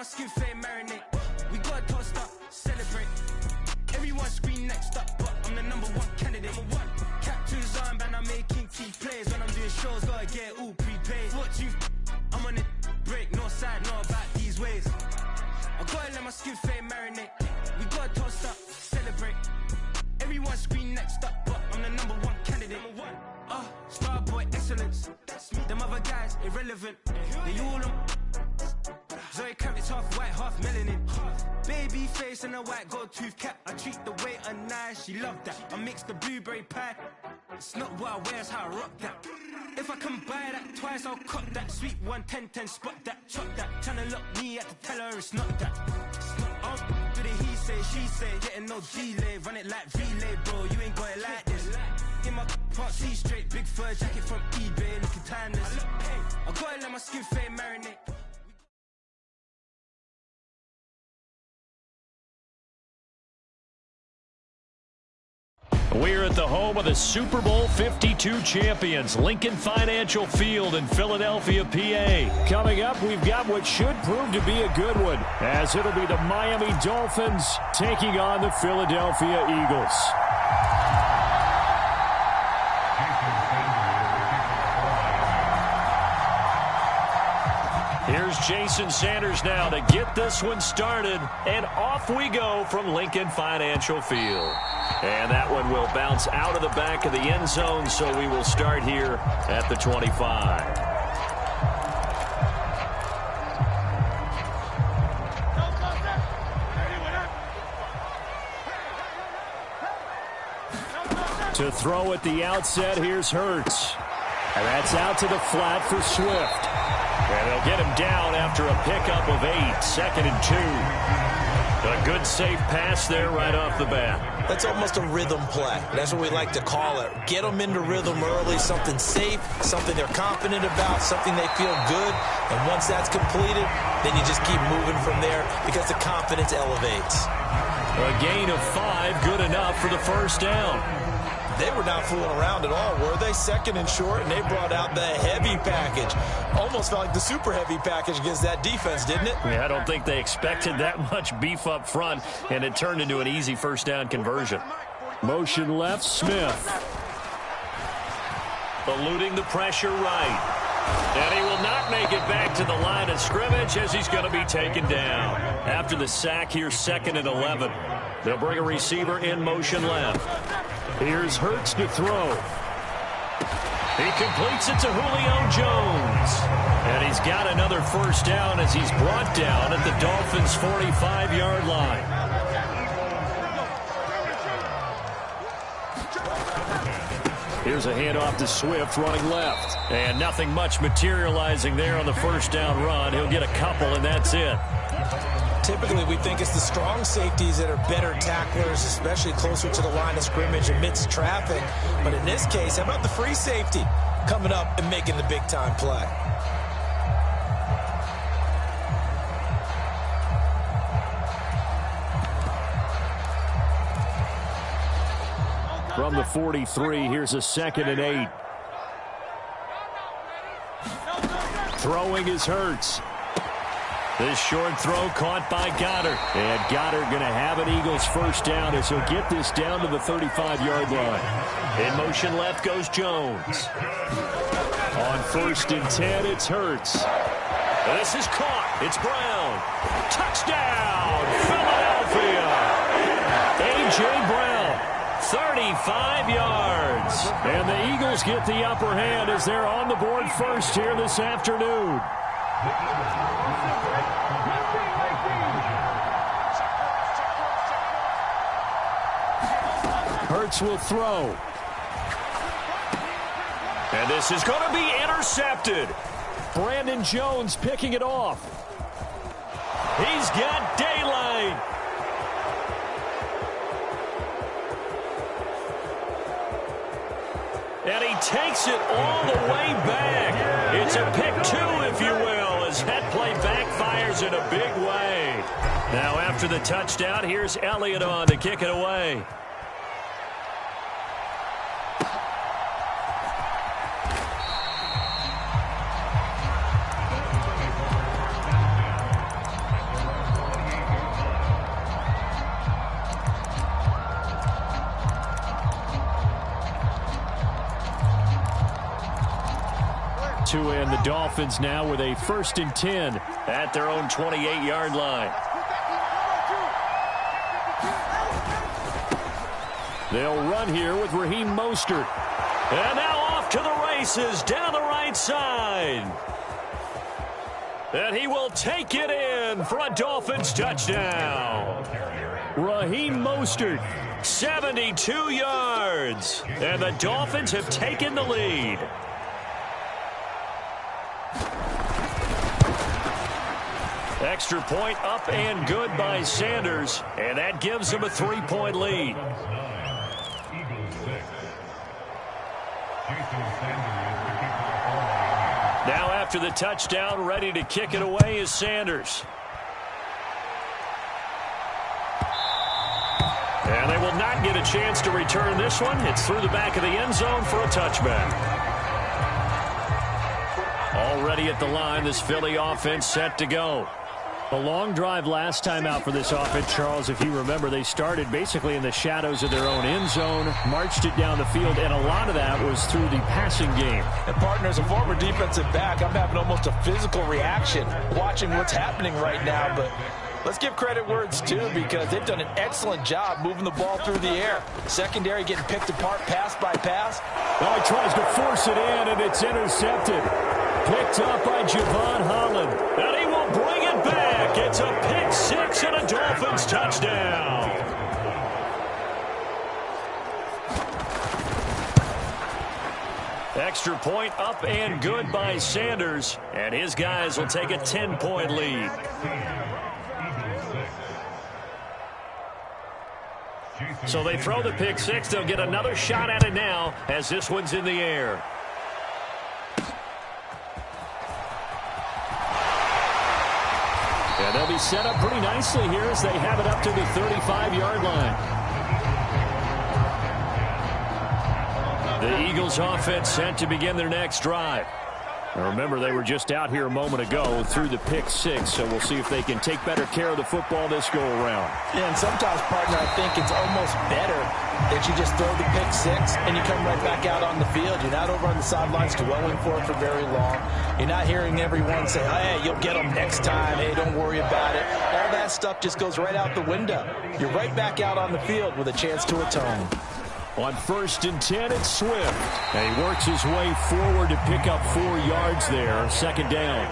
skin fade marinate. We gotta toast up, celebrate. Everyone scream next up, but I'm the #1 candidate. Captain's armband, I'm making key plays. When I'm doing shows, gotta get all prepaid. What you I'm on it, break, no side, no about these ways. I gotta let my skin fade marinate. We gotta toast up, celebrate. Everyone scream next up, but I'm the #1 candidate. Starboy excellence. Them other guys irrelevant. They all on Zoe Kravitz, half white, half melanin. Baby face and a white gold tooth cap. I treat the waiter nice, she loved that. I mix the blueberry pie. It's not what I wear, it's how I rock that. If I can buy that twice, I'll cut that. Sweet 110, spot that, chop that. Tryna lock me, I have to tell her it's not that. Do the he say, she say, getting no delay. Run it like relay, bro, you ain't got it like this. In my part C straight, big fur jacket from eBay, looking timeless. I gotta let my skin fade marinate. We're at the home of the Super Bowl 52 champions, Lincoln Financial Field in Philadelphia, PA. Coming up, we've got what should prove to be a good one, as it'll be the Miami Dolphins taking on the Philadelphia Eagles. Here's Jason Sanders now to get this one started, and off we go from Lincoln Financial Field. And that one will bounce out of the back of the end zone, so we will start here at the 25. To throw at the outset, here's Hurts. And that's out to the flat for Swift. And they'll get him down after a pickup of 8, 2nd and 2. A good, safe pass there right off the bat. That's almost a rhythm play. That's what we like to call it. Get them into rhythm early, something safe, something they're confident about, something they feel good. And once that's completed, then you just keep moving from there because the confidence elevates. A gain of 5, good enough for the first down. They were not fooling around at all, were they? 2nd and short, and they brought out the heavy package. Almost felt like the super heavy package against that defense, didn't it? Yeah, I don't think they expected that much beef up front, and it turned into an easy first down conversion. Motion left, Smith. Eluding the pressure right. And he will not make it back to the line of scrimmage as he's going to be taken down. After the sack here, 2nd and 11. They'll bring a receiver in motion left. Here's Hurts to throw. He completes it to Julio Jones. And he's got another first down as he's brought down at the Dolphins' 45-yard line. Here's a handoff to Swift running left. And nothing much materializing there on the first down run. He'll get a couple, and that's it. Typically, we think it's the strong safeties that are better tacklers, especially closer to the line of scrimmage amidst traffic. But in this case, how about the free safety coming up and making the big-time play? From the 43, here's a 2nd and 8. Throwing is Hurts. This short throw caught by Goddard. And Goddard going to have an Eagles first down as he'll get this down to the 35-yard line. In motion left goes Jones. On 1st and 10, it's Hurts. This is caught. It's Brown. Touchdown, Philadelphia. A.J. Brown, 35 yards. And the Eagles get the upper hand as they're on the board first here this afternoon. Hurts will throw. And this is going to be intercepted. Brandon Jones picking it off. He's got daylight. And he takes it all the way back. It's a pick 2, if you will, as that play backfires in a big way. Now after the touchdown, here's Elliott on to kick it away. to, and the Dolphins now with a 1st and 10 at their own 28-yard line. They'll run here with Raheem Mostert. And now off to the races down the right side. And he will take it in for a Dolphins touchdown. Raheem Mostert, 72 yards. And the Dolphins have taken the lead. Extra point up and good by Sanders. And that gives them a 3-point lead. Now after the touchdown, ready to kick it away is Sanders. And they will not get a chance to return this one. It's through the back of the end zone for a touchback. Already at the line, this Philly offense set to go. A long drive last time out for this offense, Charles. If you remember, they started basically in the shadows of their own end zone, marched it down the field, and a lot of that was through the passing game. And partner, as a former defensive back, I'm having almost a physical reaction watching what's happening right now. But let's give credit where it's due, because they've done an excellent job moving the ball through the air. Secondary getting picked apart pass by pass. Well, he tries to force it in, and it's intercepted. Picked up by Javon Holland. And he will bring it back. It's a pick six and a Dolphins touchdown. Extra point up and good by Sanders. And his guys will take a 10-point lead. So they throw the pick six. They'll get another shot at it now as this one's in the air. Yeah, they'll be set up pretty nicely here as they have it up to the 35-yard line. The Eagles offense set to begin their next drive. Now remember, they were just out here a moment ago through the pick six, so we'll see if they can take better care of the football this go-around. Yeah, and sometimes, partner, I think it's almost better that you just throw the pick six and you come right back out on the field. You're not over on the sidelines dwelling for it for very long. You're not hearing everyone say, hey, you'll get them next time. Hey, don't worry about it. All that stuff just goes right out the window. You're right back out on the field with a chance to atone. On 1st and 10, it's Swift. And he works his way forward to pick up 4 yards there. Second down.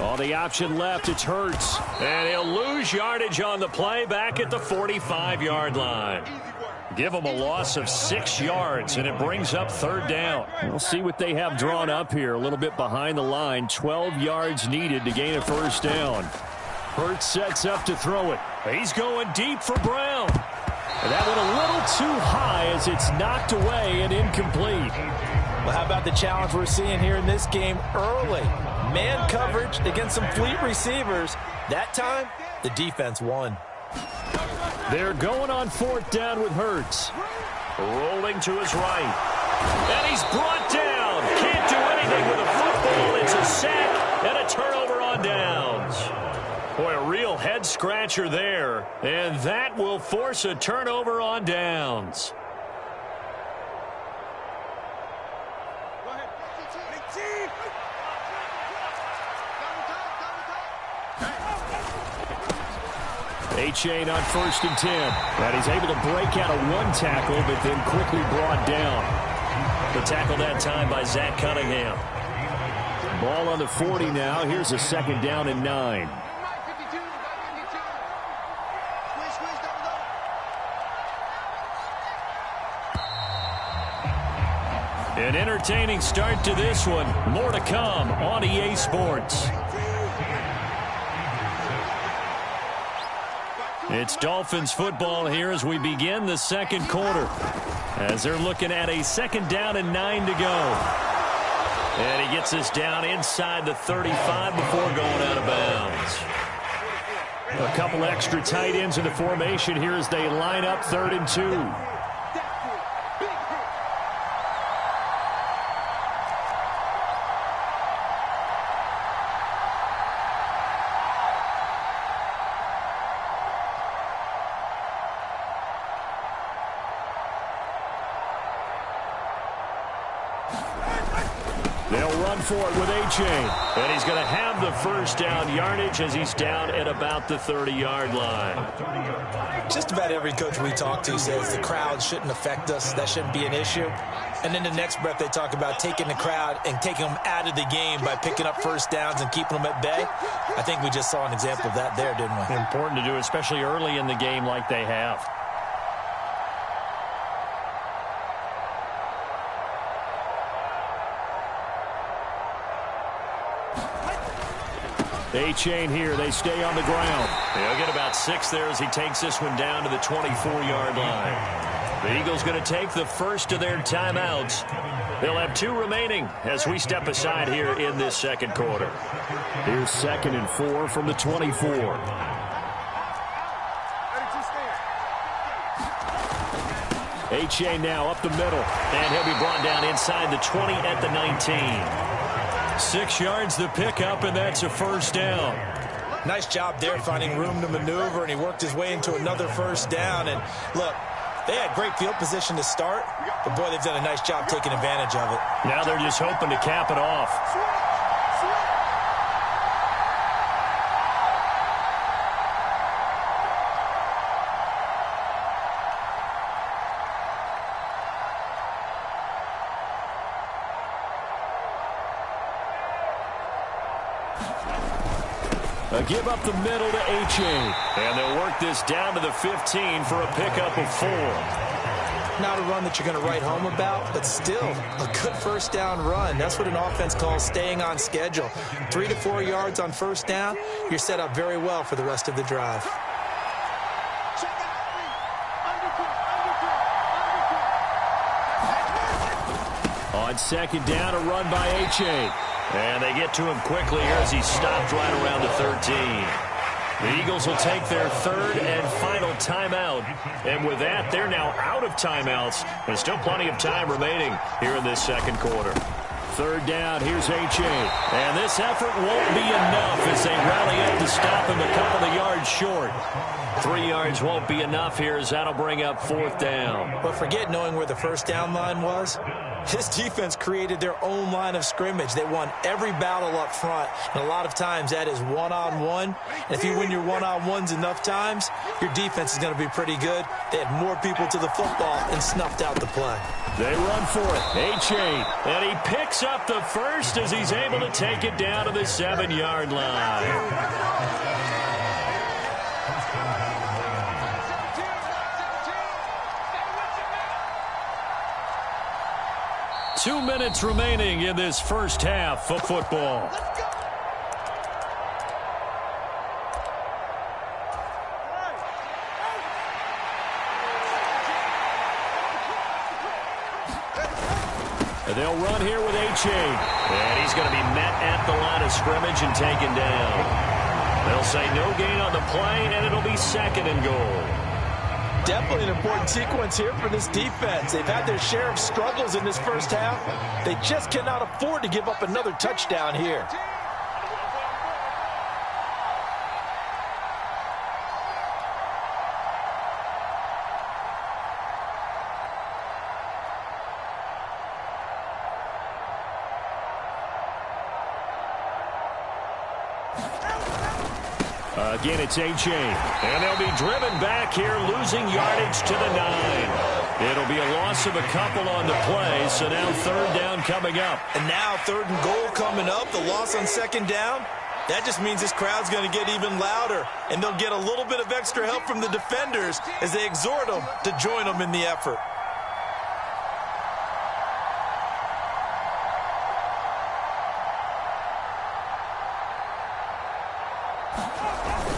On the option left, it's Hurts. And he'll lose yardage on the play back at the 45-yard line. Give them a loss of 6 yards, and it brings up 3rd down. We'll see what they have drawn up here. A little bit behind the line. 12 yards needed to gain a 1st down. Hurts sets up to throw it. He's going deep for Brown. And that went a little too high as it's knocked away and incomplete. Well, how about the challenge we're seeing here in this game early? Man coverage against some fleet receivers. That time, the defense won. They're going on 4th down with Hurts. Rolling to his right. And he's brought down. Can't do anything with a football. It's a sack and a turnover on downs. Boy, a real head-scratcher there. And that will force a turnover on downs. A-Chain on 1st and 10. And he's able to break out of one tackle, but then quickly brought down. The tackle that time by Zach Cunningham. Ball on the 40 now. Here's a 2nd down and 9. An entertaining start to this one. More to come on EA Sports. It's Dolphins football here as we begin the 2nd quarter. As they're looking at a 2nd down and 9 to go. And he gets us down inside the 35 before going out of bounds. A couple extra tight ends in the formation here as they line up 3rd and 2. run for it with A-Chain. And he's going to have the first down yardage as he's down at about the 30-yard line. Just about every coach we talk to says the crowd shouldn't affect us. That shouldn't be an issue. And then the next breath they talk about taking the crowd and taking them out of the game by picking up first downs and keeping them at bay. I think we just saw an example of that there, didn't we? Important to do, especially early in the game like they have. A-Chain here. They stay on the ground. They'll get about 6 there as he takes this one down to the 24-yard line. The Eagles going to take the first of their timeouts. They'll have 2 remaining as we step aside here in this second quarter. Here's 2nd and 4 from the 24. A-Chain now up the middle. And he'll be brought down inside the 20 at the 19. 6 yards the pickup, and that's a first down. Nice job there finding room to maneuver, and he worked his way into another first down. And look, they had great field position to start, but boy, they've done a nice job taking advantage of it. Now they're just hoping to cap it off. A give up the middle to A-Chain. And they'll work this down to the 15 for a pickup of 4. Not a run that you're going to write home about, but still a good first down run. That's what an offense calls staying on schedule. 3 to 4 yards on first down, you're set up very well for the rest of the drive. On second down, a run by A-Chain. And they get to him quickly here as he stopped right around the 13. The Eagles will take their 3rd and final timeout. And with that, they're now out of timeouts. There's still plenty of time remaining here in this second quarter. 3rd down, here's A-Chain. And this effort won't be enough as they rally up to stop him a couple of yards short. 3 yards won't be enough here as that'll bring up 4th down. But forget knowing where the first down line was. This defense created their own line of scrimmage. They won every battle up front, and a lot of times that is one-on-one. And if you win your one-on-ones enough times, your defense is going to be pretty good. They had more people to the football and snuffed out the play. They run for it. A-Chain, and he picks up the first as he's able to take it down to the 7-yard line. 2 minutes remaining in this first half of football. They'll run here with A-Chain. And he's going to be met at the line of scrimmage and taken down. They'll say no gain on the play, and it'll be 2nd and goal. Definitely an important sequence here for this defense. They've had their share of struggles in this first half. They just cannot afford to give up another touchdown here. Again, it's A-Chain. And they'll be driven back here, losing yardage to the 9. It'll be a loss of a couple on the play, so now 3rd down coming up. And now 3rd and goal coming up, the loss on 2nd down. That just means this crowd's going to get even louder, and they'll get a little bit of extra help from the defenders as they exhort them to join them in the effort.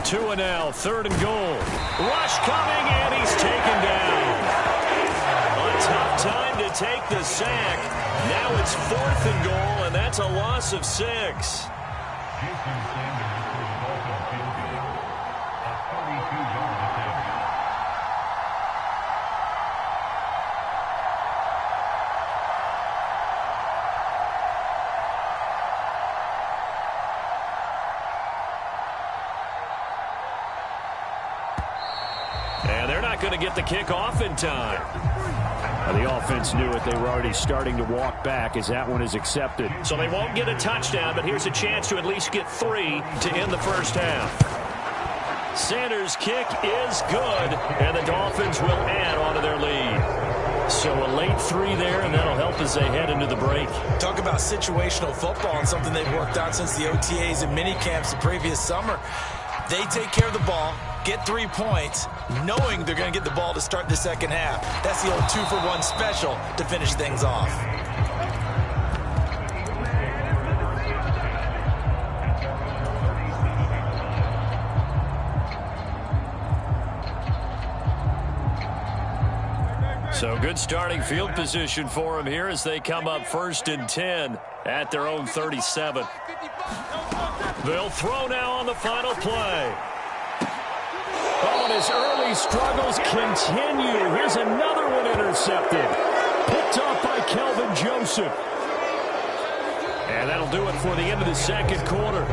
Two and now, 3rd and goal. Rush coming, and he's taken down. A tough time to take the sack. Now it's 4th and goal, and that's a loss of 6. And they're not going to get the kick off in time. The offense knew it. They were already starting to walk back as that one is accepted. So they won't get a touchdown, but here's a chance to at least get 3 to end the first half. Sanders' kick is good, and the Dolphins will add on to their lead. So a late 3 there, and that'll help as they head into the break. Talk about situational football and something they've worked on since the OTAs and mini camps the previous summer. They take care of the ball, get 3 points, knowing they're going to get the ball to start the second half. That's the old 2-for-1 special to finish things off. So good starting field position for them here as they come up 1st and 10 at their own 37. They'll throw now on the final play. Oh, and his early struggles continue. Here's another one intercepted. Picked off by Kelvin Joseph. And that'll do it for the end of the second quarter.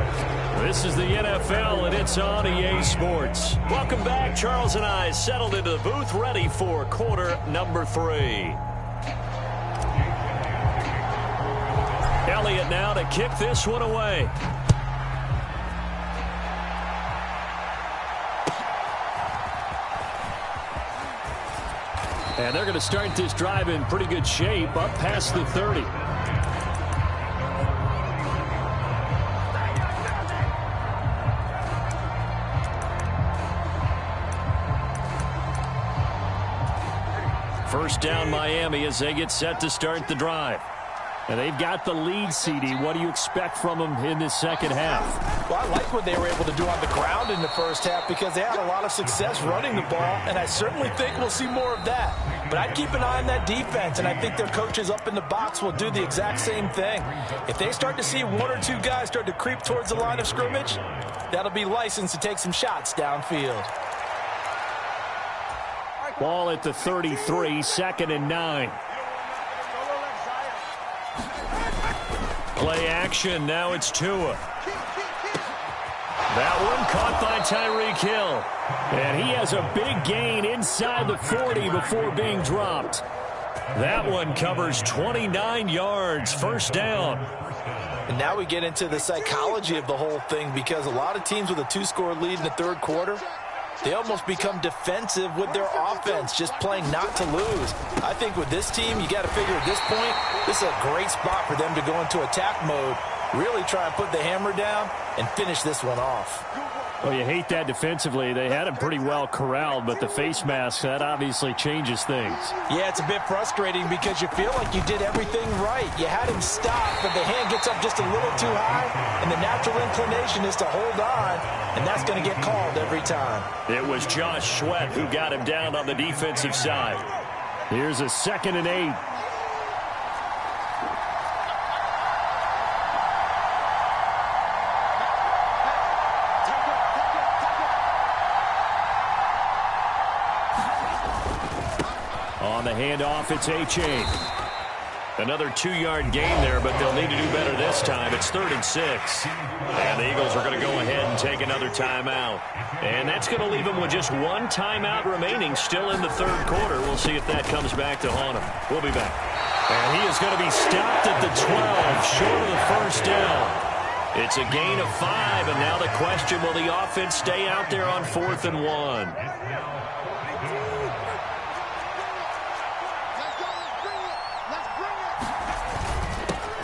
This is the NFL, and it's on EA Sports. Welcome back. Charles and I settled into the booth, ready for quarter number 3. Elliott now to kick this one away. And they're going to start this drive in pretty good shape, up past the 30. First down Miami as they get set to start the drive. And they've got the lead, CD. What do you expect from them in this second half? Well, I like what they were able to do on the ground in the first half because they had a lot of success running the ball, and I certainly think we'll see more of that. But I'd keep an eye on that defense, and I think their coaches up in the box will do the exact same thing. If they start to see 1 or 2 guys start to creep towards the line of scrimmage, that'll be licensed to take some shots downfield. Ball at the 33, 2nd and 9. Play action, now it's Tua. That one caught by Tyreek Hill. And he has a big gain inside the 40 before being dropped. That one covers 29 yards, first down. And now we get into the psychology of the whole thing because a lot of teams with a 2-score lead in the third quarter, they almost become defensive with their offense, just playing not to lose. I think with this team, you got to figure at this point, this is a great spot for them to go into attack mode, really try and put the hammer down and finish this one off. Well, you hate that defensively. They had him pretty well corralled, but the face mask, that obviously changes things. Yeah, it's a bit frustrating because you feel like you did everything right. You had him stop, but the hand gets up just a little too high, and the natural inclination is to hold on, and that's going to get called every time. It was Josh Sweat who got him down on the defensive side. Here's a 2nd and 8. On the handoff, it's A-Chain. Another 2-yard gain there, but they'll need to do better this time. It's 3rd and 6. And the Eagles are going to go ahead and take another timeout. And that's going to leave them with just 1 timeout remaining still in the third quarter. We'll see if that comes back to haunt them. We'll be back. And he is going to be stopped at the 12, short of the first down. It's a gain of 5, and now the question, will the offense stay out there on 4th and 1?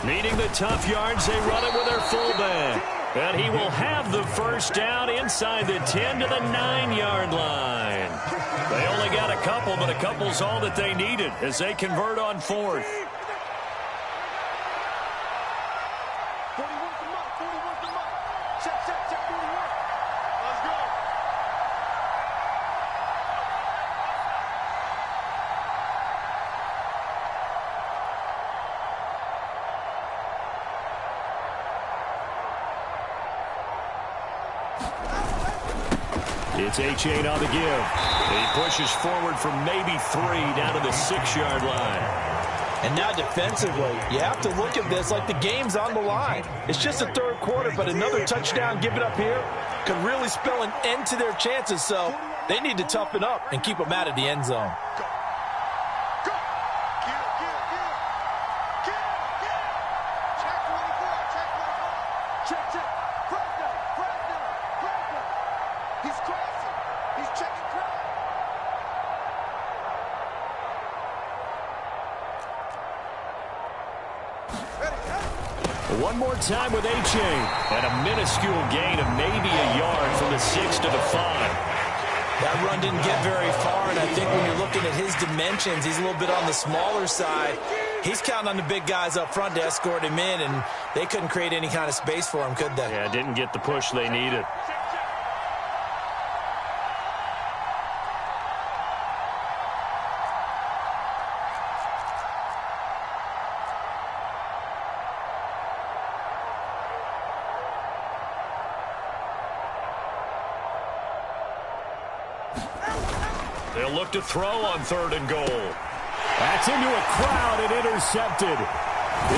Needing the tough yards, they run it with their fullback. And he will have the first down inside the 10 to the 9-yard line. They only got a couple, but a couple's all that they needed as they convert on 4th. It's A-Chain on the give. He pushes forward from maybe 3 down to the 6-yard line. And now defensively, you have to look at this like the game's on the line. It's just the third quarter, but another touchdown given up here could really spell an end to their chances. So they need to toughen up and keep them out of the end zone. One more time with A-Chain. And a minuscule gain of maybe a yard from the 6 to the 5. That run didn't get very far, and I think when you're looking at his dimensions, he's a little bit on the smaller side. He's counting on the big guys up front to escort him in, and they couldn't create any kind of space for him, could they? Yeah, didn't get the push they needed. They'll look to throw on 3rd and goal. That's into a crowd and intercepted.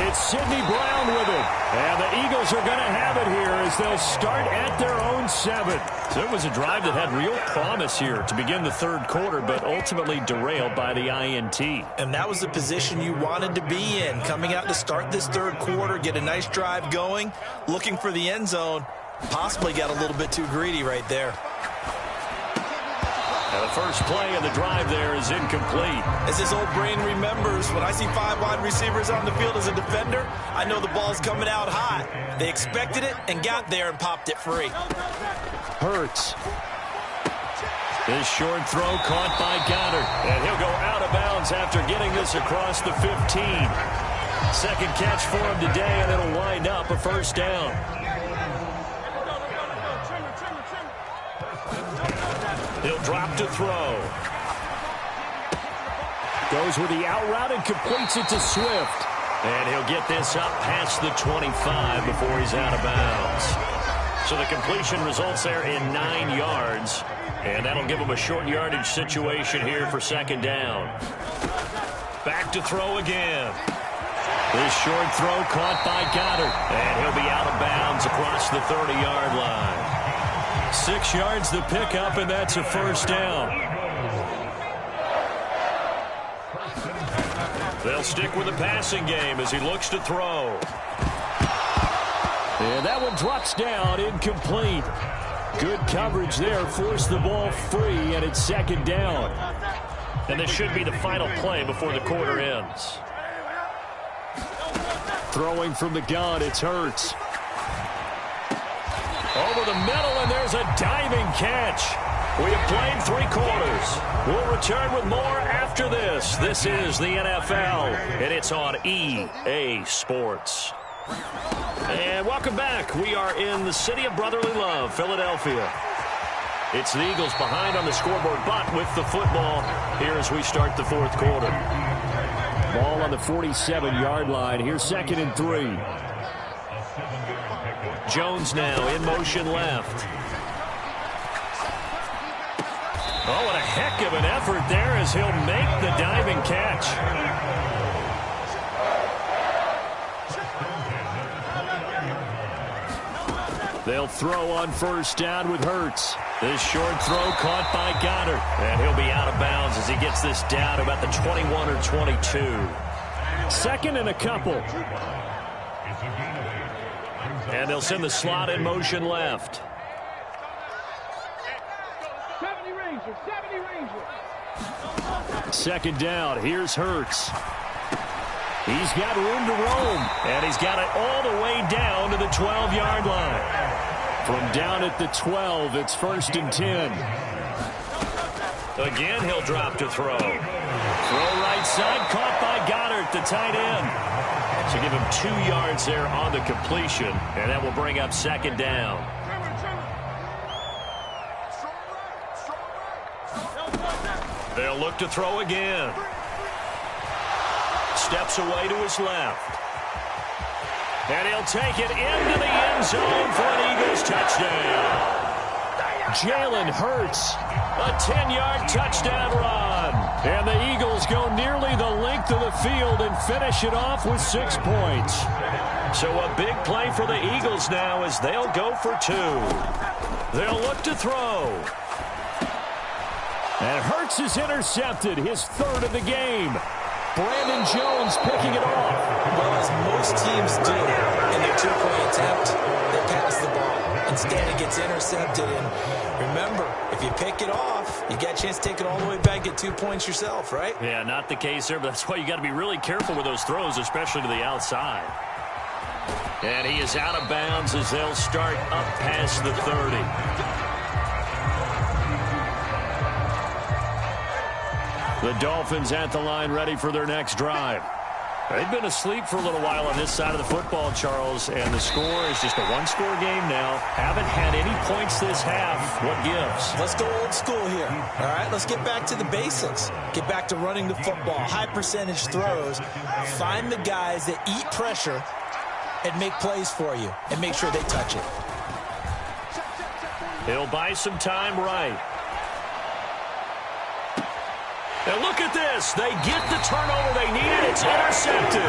It's Sidney Brown with it. And the Eagles are going to have it here as they'll start at their own 7. So it was a drive that had real promise here to begin the 3rd quarter, but ultimately derailed by the INT. And that was the position you wanted to be in, coming out to start this 3rd quarter, get a nice drive going, looking for the end zone. Possibly got a little bit too greedy right there. And the first play of the drive there is incomplete. As his old brain remembers, when I see 5 wide receivers on the field as a defender, I know the ball's coming out hot. They expected it and got there and popped it free. Hurts. This short throw caught by Goddard. And he'll go out of bounds after getting this across the 15. Second catch for him today, and it'll wind up a first down. He'll drop to throw. Goes with the out route and completes it to Swift. And he'll get this up past the 25 before he's out of bounds. So the completion results there in 9 yards. And that'll give him a short yardage situation here for 2nd down. Back to throw again. This short throw caught by Goddard. And he'll be out of bounds across the 30-yard line. 6 yards the pickup, and that's a first down. They'll stick with the passing game as he looks to throw. And that one drops down, incomplete. Good coverage there, forced the ball free, and it's 2nd down. And this should be the final play before the quarter ends. Throwing from the gun, it's Hurts. Over the middle, and there's a diving catch. We have played 3 quarters. We'll return with more after this. This is the NFL, and it's on EA Sports. And welcome back. We are in the city of brotherly love, Philadelphia. It's the Eagles behind on the scoreboard, but with the football here as we start the 4th quarter. Ball on the 47-yard line. Here's 2nd and 3. Jones now in motion left. Oh, what a heck of an effort there as he'll make the diving catch. They'll throw on 1st down with Hurts. This short throw caught by Goddard. And he'll be out of bounds as he gets this down to about the 21 or 22. 2nd and a couple. And they'll send the slot in motion left. 2nd down. Here's Hurts. He's got room to roam. And he's got it all the way down to the 12-yard line. From down at the 12, it's 1st and 10. Again, he'll drop to throw. Throw right side, caught by Goddard, the tight end. So give him 2 yards there on the completion, and that will bring up 2nd down. They'll look to throw again. Steps away to his left. And he'll take it into the end zone for an Eagles touchdown. Jalen Hurts, a 10-yard touchdown run. And the Eagles go nearly the length of the field and finish it off with 6 points. So a big play for the Eagles now as they'll go for 2. They'll look to throw. And Hurts is intercepted, his 3rd of the game. Brandon Jones picking it off. Well, as most teams do in their 2-point attempt, they intercepted. And remember, if you pick it off, you get a chance to take it all the way back, get 2 points yourself, right? Yeah, not the case there, but that's why you got to be really careful with those throws, especially to the outside. And he is out of bounds as they'll start up past the 30. The Dolphins at the line ready for their next drive. They've been asleep for a little while on this side of the football, Charles, and the score is just a one-score game now. Haven't had any points this half. What gives? Let's go old school here. All right, let's get back to the basics. Get back to running the football, high percentage throws. Find the guys that eat pressure and make plays for you and make sure they touch it. He'll buy some time right. And look at this. They get the turnover they needed. It's intercepted.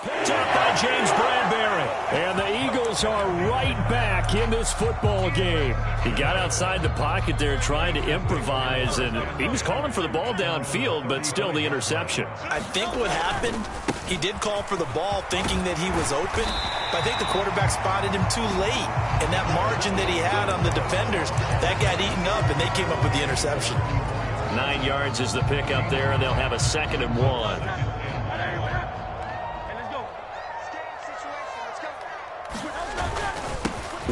Picked up by James Bradbury. And the Eagles are right back in this football game. He got outside the pocket there trying to improvise, and he was calling for the ball downfield, but still the interception. I think what happened, he did call for the ball thinking that he was open, but I think the quarterback spotted him too late. And that margin that he had on the defenders, that got eaten up, and they came up with the interception. 9 yards is the pickup there, and they'll have a 2nd and 1.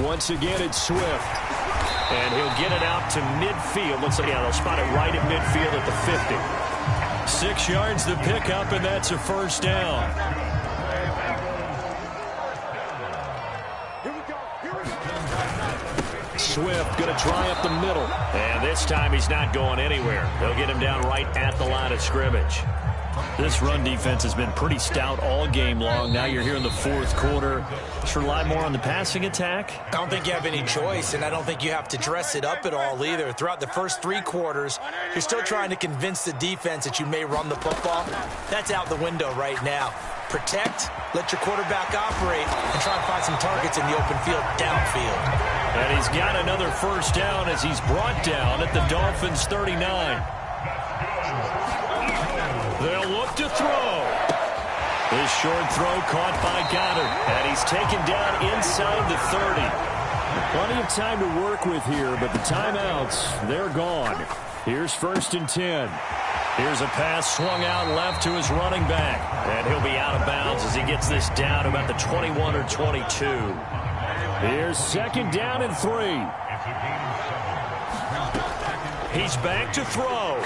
Once again, it's Swift. And he'll get it out to midfield. Looks like, yeah, they'll spot it right at midfield at the 50. 6 yards the pickup, and that's a first down. Swift going to try up the middle. And this time he's not going anywhere. They'll get him down right at the line of scrimmage. This run defense has been pretty stout all game long. Now you're here in the fourth quarter. Should rely more on the passing attack? I don't think you have any choice, and I don't think you have to dress it up at all either. Throughout the first 3 quarters, you're still trying to convince the defense that you may run the football. That's out the window right now. Protect, let your quarterback operate, and try and find some targets in the open field downfield. And he's got another first down as he's brought down at the Dolphins' 39. They'll look to throw. This short throw caught by Goddard, and he's taken down inside the 30. Plenty of time to work with here, but the timeouts, they're gone. Here's 1st and 10. Here's a pass swung out left to his running back, and he'll be out of bounds as he gets this down about the 21 or 22. Here's 2nd down and 3. He's back to throw.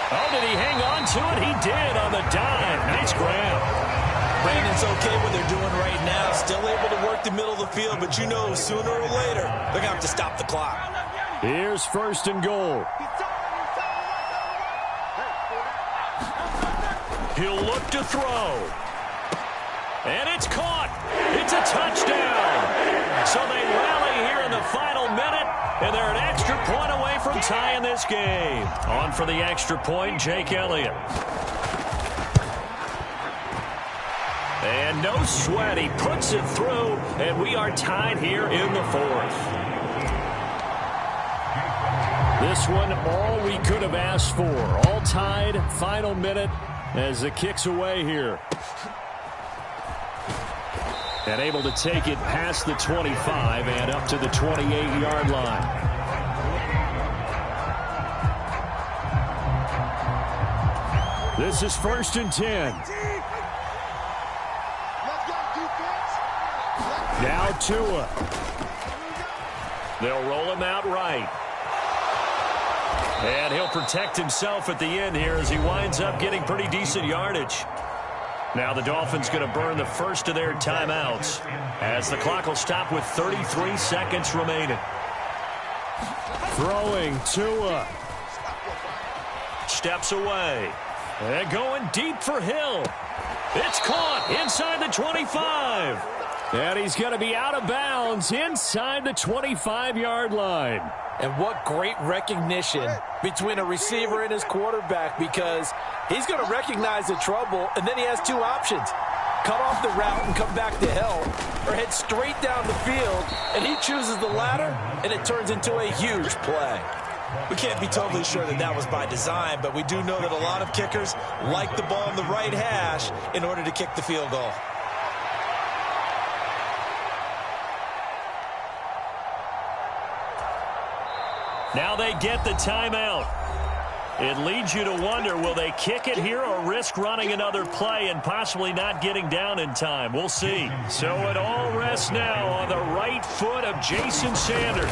Oh, did he hang on to it? He did on the dive. Nice grab. Brandon, it's okay what they're doing right now. Still able to work the middle of the field, but you know sooner or later they're going to have to stop the clock. Here's 1st and goal. He'll look to throw. And it's caught. It's a touchdown. So they rally here in the final minute, and they're an extra point away from tying this game. On for the extra point, Jake Elliott. And no sweat. He puts it through, and we are tied here in the 4th. This one, all we could have asked for. All tied, final minute as the kick's away here. And able to take it past the 25 and up to the 28-yard line. This is 1st and 10. Now Tua. They'll roll him out right. And he'll protect himself at the end here as he winds up getting pretty decent yardage. Now the Dolphins going to burn the first of their timeouts as the clock will stop with 33 seconds remaining. Throwing Tua. Steps away. And going deep for Hill. It's caught inside the 25. And he's going to be out of bounds inside the 25-yard line. And what great recognition between a receiver and his quarterback, because he's going to recognize the trouble, and then he has 2 options. Cut off the route and come back to help, or head straight down the field, and he chooses the latter, and it turns into a huge play. We can't be totally sure that that was by design, but we do know that a lot of kickers like the ball in the right hash in order to kick the field goal. Now they get the timeout. It leads you to wonder, will they kick it here or risk running another play and possibly not getting down in time? We'll see. So it all rests now on the right foot of Jason Sanders.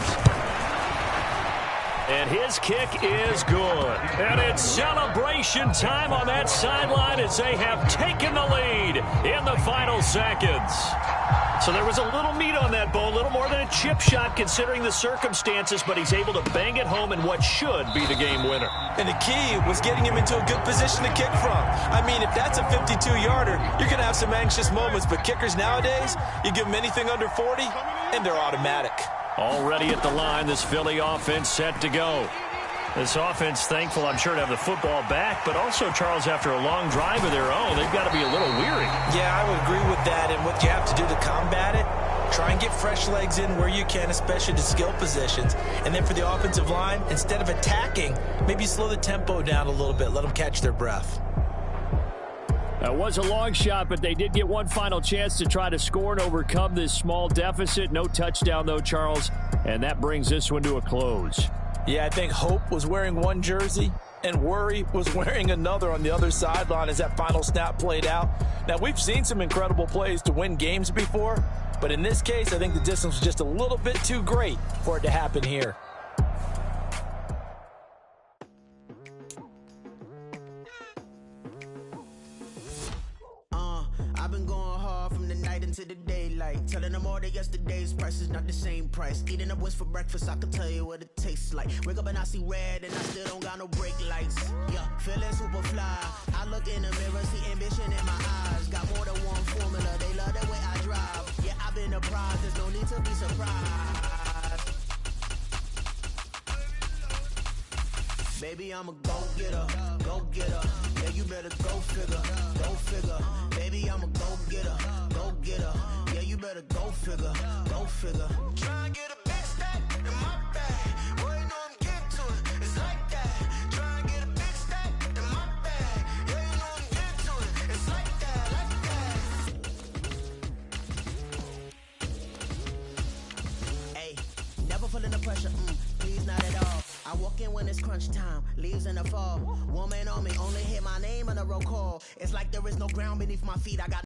And his kick is good. And it's celebration time on that sideline as they have taken the lead in the final seconds. So there was a little meat on that bone, a little more than a chip shot considering the circumstances, but he's able to bang it home in what should be the game winner. And the key was getting him into a good position to kick from. I mean, if that's a 52-yarder, you're going to have some anxious moments, but kickers nowadays, you give them anything under 40, and they're automatic. Already at the line, this Philly offense set to go. This offense thankful, I'm sure, to have the football back, but also, Charles, after a long drive of their own, they've got to be a little weary. Yeah, I would agree with that, and what you have to do to combat it, try and get fresh legs in where you can, especially to skill positions. And then for the offensive line, instead of attacking, maybe slow the tempo down a little bit, let them catch their breath. That was a long shot, but they did get one final chance to try to score and overcome this small deficit. No touchdown, though, Charles, and that brings this one to a close. Yeah, I think Hope was wearing one jersey and Worry was wearing another on the other sideline as that final snap played out. Now, we've seen some incredible plays to win games before, but in this case, I think the distance was just a little bit too great for it to happen here. I've been going hard from the night into the daylight, telling them all that yesterday's price is not the same price. Eating up wings for breakfast, I can tell you what it tastes like. Wake up and I see red and I still don't got no brake lights. Yeah, feeling super fly. I look in the mirror, see ambition in my eyes. Got more than one formula, they love the way I drive. Yeah, I've been apprised, there's no need to be surprised. Baby, I'm a go-getter, go-getter. Yeah, you better go figure, go figure. Baby, I'm a go-getter, go-getter. Yeah, you better go figure, go figure. Try and get a big stack in my bag. Boy, you know I'm getting to it, it's like that. Try and get a big stack in my bag. Yeah, you know I'm getting to it, it's like that, like that. Hey, never feeling the pressure, please not at all. I walk in when it's crunch time, leaves in the fall. Woman on me, only hit my name on a roll call. It's like there is no ground beneath my feet. I got